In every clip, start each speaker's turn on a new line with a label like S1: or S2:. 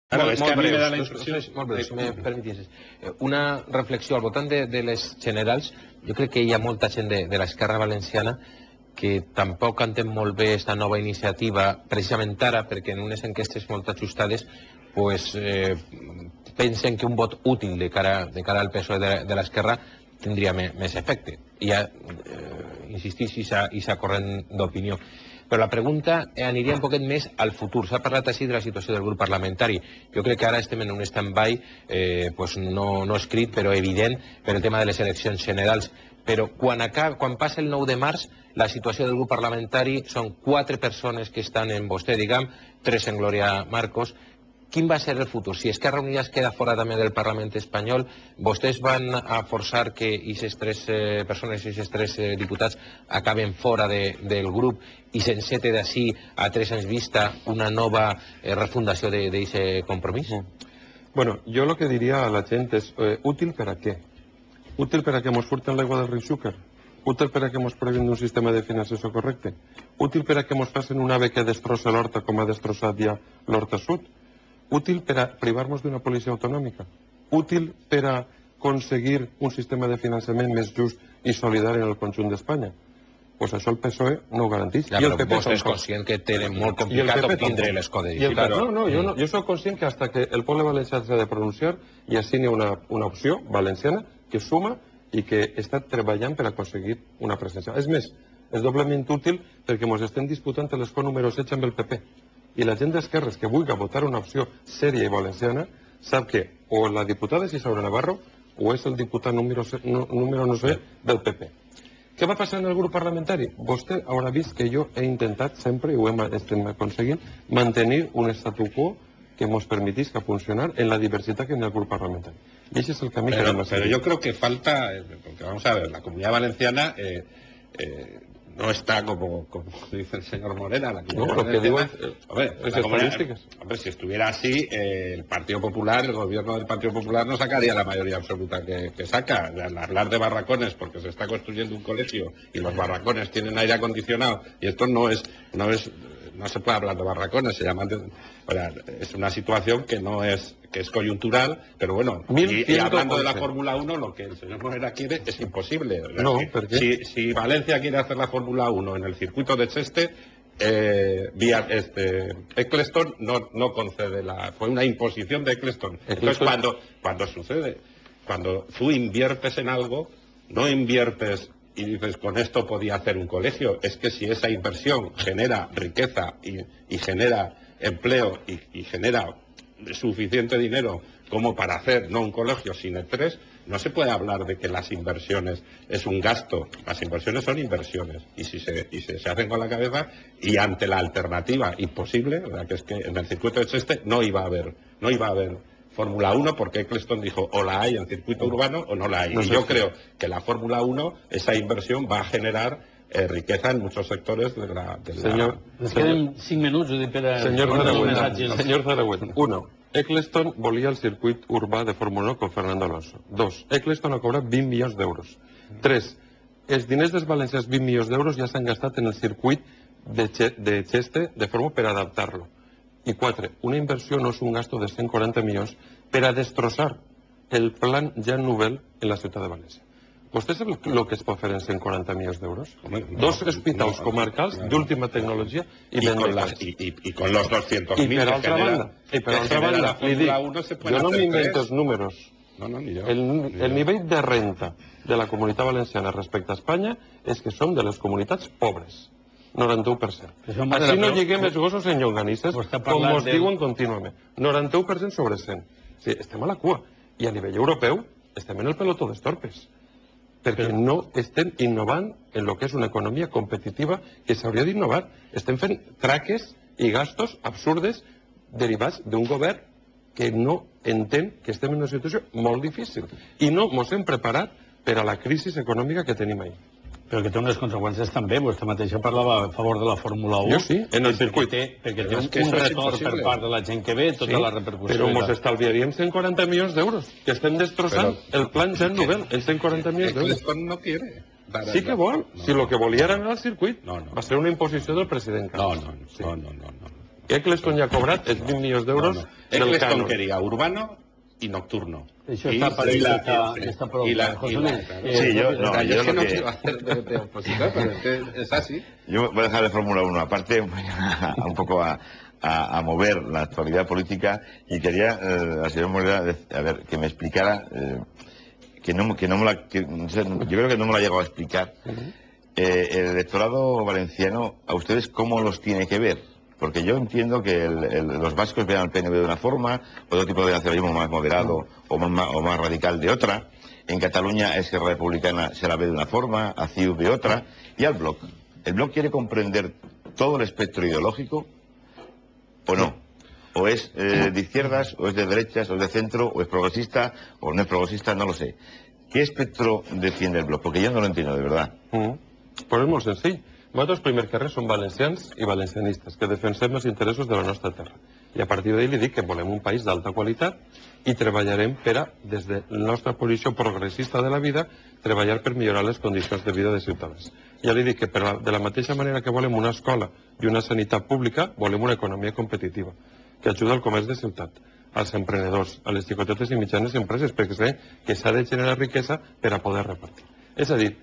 S1: Claro, és que a mi me da la
S2: impressió...
S1: impressió...
S2: Molt breu, si me permetessis. Una reflexió al voltant de les generals. Jo crec que hi ha molta gent de l'esquerra valenciana que tampoc entén molt bé aquesta nova iniciativa, precisament ara, perquè en unes enquestes molt ajustades pues, pensen que un vot útil de cara al PSOE de l'esquerra tindria més efecte. I ja insistís i s'ha corrent d'opinió. Però la pregunta aniria un poquet més al futur. S'ha parlat així de la situació del grup parlamentari. Jo crec que ara estem en un stand-by pues no escrit, però evident, per el tema de les eleccions generals. Però quan passa el 9 de març, la situació del grup parlamentari són 4 persones que estan en vostè, diguem, 3 en Glòria Marcos. Quin va ser el futur? Si Esquerra Unida es queda fora també del Parlament espanyol, vostès van a forçar que aquestes 3 persones i aquests 3 diputats acaben fora del grup i s'encete d'ací a 3 anys vista una nova refundació d'aquest compromís?
S3: Bueno, jo el que diria a la gent és útil per a què? Útil per a que mos furten l'aigua del riu Xúquer? Útil per a que mos prohibin d'un sistema de finançació correcte? Útil per a que mos facin un AVE que destrossa l'Horta com ha destrossat ja l'Horta Sud? Útil per a privar-nos d'una policia autonòmica? Útil per a aconseguir un sistema de finançament més just i solidari en el conjunt d'Espanya? Doncs això el PSOE no ho garanteix.
S2: Ja, però vostè és conscient que tenen molt complicat obtindre l'escó de diputats.
S3: No, jo soc conscient que hasta que el poble valencià s'ha de pronunciar i assigni una opció valenciana que suma i que està treballant per aconseguir una presència. És més, és doblement útil perquè ens estem disputant l'escó número 16 amb el PP. I la gent d'esquerres que vulgui votar una opció sèria i valenciana sap que o la diputada és Isaura Navarro o és el diputat número no sé del PP. Què va passar en el grup parlamentari? Vostè haurà vist que jo he intentat sempre, i ho estem aconseguint, mantenir un statu quo que ens permetisca funcionar en la diversitat que en el grup parlamentari. Y ese es el camino que debemos seguir.
S1: Pero yo creo que falta, porque vamos a ver, la Comunidad Valenciana no está como dice el señor Morena. La Comunidad Valenciana, hombre, si estuviera así, el Partido Popular, el gobierno del Partido Popular no sacaría la mayoría absoluta que saca. Al hablar de barracones, porque se está construyendo un colegio y los barracones tienen aire acondicionado, y esto no se puede hablar de barracones, se llama, es una situación que es coyuntural, pero bueno, y hablando de la Fórmula 1, lo que el señor Morera quiere es imposible.
S3: No, ¿por qué?
S1: Si Valencia quiere hacer la Fórmula 1 en el circuito de Cheste, Eccleston no concede fue una imposición de Eccleston. Entonces cuando sucede, cuando tú inviertes en algo, no inviertes y dices, con esto podía hacer un colegio. Es que si esa inversión genera riqueza y genera empleo y genera suficiente dinero como para hacer no un colegio sino 3, no se puede hablar de que las inversiones es un gasto. Las inversiones son inversiones y se hacen con la cabeza, y ante la alternativa imposible, ¿verdad? Que es que en el circuito de Cheste no iba a haber Fórmula 1, porque Eccleston dijo o la hay en circuito urbano o no la hay. Y yo creo que la Fórmula 1, esa inversión va a generar riqueza en muchos sectors de la...
S4: Ens queden 5 minuts
S3: Senyor Zaragüen, 1. Eccleston volia el circuit urbà de Fórmula 1 con Fernando Alonso. 2. Eccleston ha cobrat 20 milions d'euros. 3. Els diners dels valencians, 20 milions d'euros, ja s'han gastat en el circuit de Cheste de forma per adaptar-lo. I 4. Una inversió no és un gasto de 140 milions per a destrossar el plan Jean Nouvel en la ciutat de València. ¿Vostè sap el que es pot fer en 140 milions d'euros? 2 hospitals comarcals d'última tecnologia i
S1: con los 200.000
S3: i per altra banda, jo no m'invento els números. El nivell de renta de la Comunitat Valenciana respecte a Espanya és que som de les comunitats pobres. 91%. Així no lliguem els gossos en llonganisses, com ens diuen contínuament. 91% sobre 100. Sí, estem a la cua. I a nivell europeu estem en el pelotó dels torpes. Perquè no estem innovant en el que és una economia competitiva que s'hauria d'innovar. Estem fent traques i gastos absurdes derivats d'un govern que no entén que estem en una situació molt difícil. I no ens hem preparat per a la crisi econòmica que tenim ahir.
S4: Però que té unes conseqüències també. Vostè mateixa parlava a favor de la Fórmula 1.
S3: Jo sí, en el circuit.
S4: Perquè té un retorn per part de la gent que ve, tota la repercussió.
S3: Però ens estalviaríem 140 milions d'euros, que estem destrossant el plan Jean Nouvel en 140 milions d'euros.
S1: Eccleston no quiere.
S3: Sí que vol. Si lo que volia era anar al circuit, va ser una imposició del president
S1: Carles. No.
S3: Eccleston ja ha cobrat els 20 milions d'euros del
S1: Eccleston
S3: cànon.
S1: quería urbano y nocturno.
S4: Eso está para esta pregunta. José Luis.
S5: Sí, yo
S1: Es que
S5: lo
S1: no
S5: que...
S1: quiero hacer de opositor, pero es así.
S5: Yo voy a dejar de Fórmula 1 aparte, un poco a mover la actualidad política, y quería al señor Morera, a ver, que me explicara, yo creo que no me la ha llegado a explicar, el electorado valenciano, ¿a ustedes cómo los tiene que ver? Porque yo entiendo que los vascos vean al PNV de una forma, otro tipo de nacionalismo más moderado o más radical de otra. En Cataluña a Esquerra Republicana se la ve de una forma, a CiU de otra, y al Bloc. ¿El Bloc quiere comprender todo el espectro ideológico o no? ¿O es de izquierdas, o es de derechas, o es de centro, o es progresista, o no es progresista? No lo sé. ¿Qué espectro defiende el Bloc? Porque yo no lo entiendo, de verdad.
S3: Pues és molt senzill. Nosaltres, primer que res, som valencians i valencianistes, que defensem els interessos de la nostra terra. I a partir d'ahir li dic que volem un país d'alta qualitat i treballarem per a, des de la nostra posició progressista de la vida, treballar per millorar les condicions de vida de ciutadans. Ja li dic que de la mateixa manera que volem una escola i una sanitat pública, volem una economia competitiva, que ajuda al comerç de ciutat, als emprenedors, a les xicotetes i mitjanes empreses, perquè sé que s'ha de generar riquesa per a poder repartir. És a dir,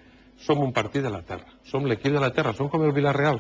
S3: som un partit de la terra, som l'equip de la terra, som com el Villarreal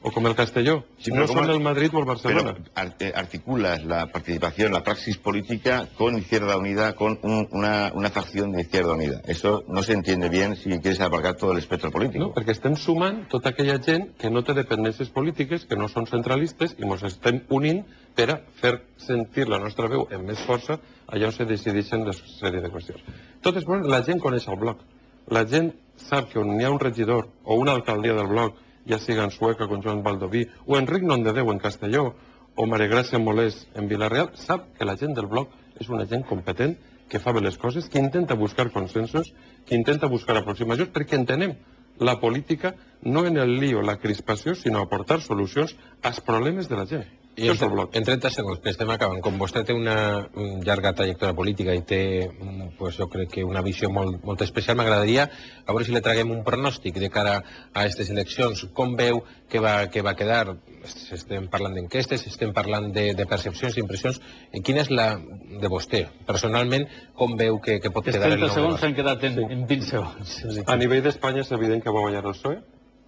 S3: o com el Castelló, no som el Madrid o el Barcelona.
S5: Pero articulas la participación, la praxis política con Izquierda Unida, con una facción de Izquierda Unida. Eso no se entiende bien si quieres abarcar todo el espectro político.
S3: No, perquè estem sumant tota aquella gent que no té dependències polítiques, que no són centralistes, i ens estem unint per a fer sentir la nostra veu amb més força allà on se decideixen les sèrie de qüestions. Totes la gent coneix el Bloc. La gent sap que on hi ha un regidor o una alcaldia del Bloc, ja siga en Sueca con Joan Baldoví, o Enric Nondedeu en Castelló, o Maria Gràcia Molés en Vila-real, sap que la gent del Bloc és una gent competent, que fa bé les coses, que intenta buscar consensos, que intenta buscar aproximacions, perquè entenem la política no en el lío, la crispació, sinó aportar solucions als problemes de la gent.
S2: I en 30 segons, que estem acabant, com vostè té una llarga trajectòria política i té, pues, jo crec que una visió molt especial, m'agradaria a veure si li traguem un pronòstic de cara a aquestes eleccions. Com veu que va quedar? Estem parlant d'enquestes, estem parlant de percepcions, d'impressions. Quina és la de vostè? Personalment, com veu que pot quedar el
S4: 30 segons s'han quedat en 20 segons.
S3: A nivell d'Espanya és evident que va guanyar el PSOE.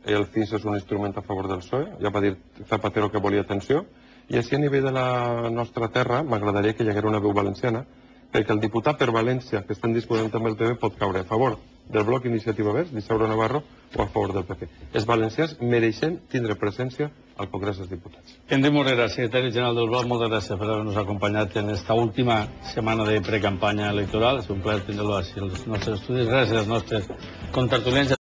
S3: El CIS és un instrument a favor del PSOE. Ja va dir Zapatero que volia atenció. I així a nivell de la nostra terra m'agradaria que hi hagués una veu valenciana, perquè el diputat per València que estem disputant amb el PP pot caure a favor del Bloc Iniciativa Verds, d'Isaura Navarro, o a favor del PP. Els valencians mereixen tindre presència al Congrés dels Diputats.
S4: Enric Morera, secretari general del Bloc, moltes gràcies per haver-nos acompanyat en esta última setmana de precampanya electoral. És un plaer tenir-lo així als nostres estudis. Gràcies als nostres contertulians.